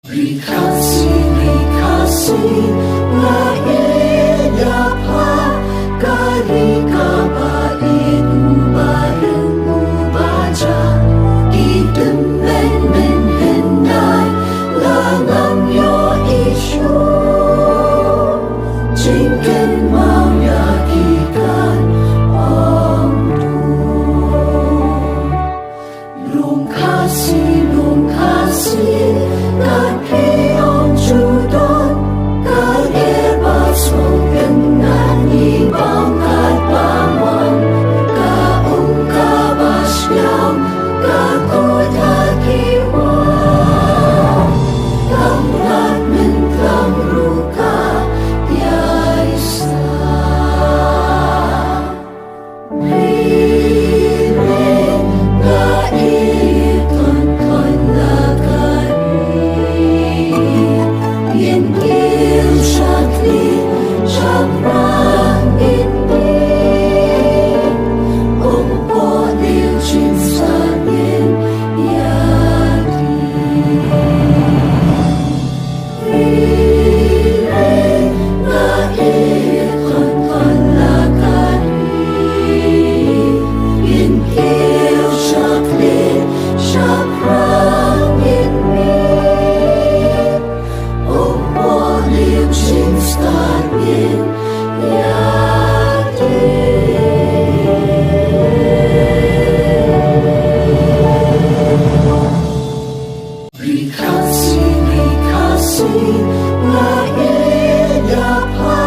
Rikasi nga inyapa kari kabait bareng ubaca idemen menhendai langam yo isu jengken mau yakikan om tu lung kasih kaki om judon kali basok dengan ibangkat bangun kaung kabasyam kakut hakiwan kamrat mentang ruka yaisa Birin nga iton Yenil shakli shamran inni Umpo liu chin sanin yadi Rire nga ikon lakari Yenil shakli shamran inni Liu Jing Staryin Yadi Rikasi nga inyapa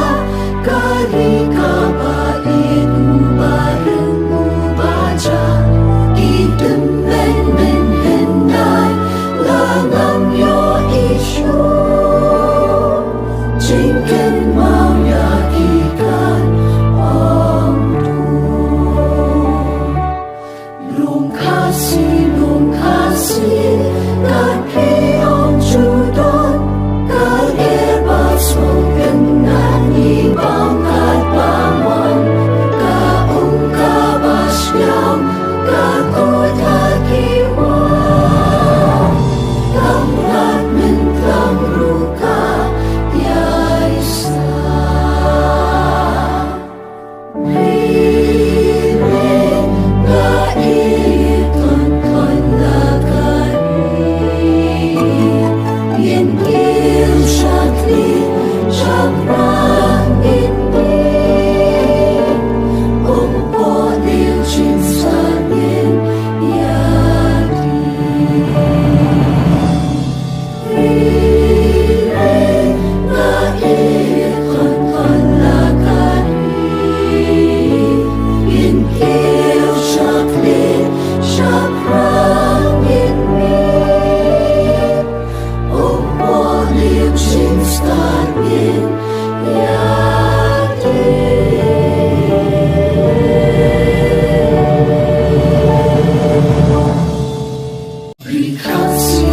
kari kabait bareng ubaca idemen menhendai langam yo isu jengken mau yakikan om tu lung kasih kaki om judon kali basok dengan ibangkat bangun kaung kabasyam kakut hakiwan kamrat mentang ruka yaisa Birin nga iton lakari Yenil shakli shamran inni Umpo liu chin sanin yadi Rire nga ikon lakari Yenil shakli shamran inni Umpo liu chin sanin yadi Rikasi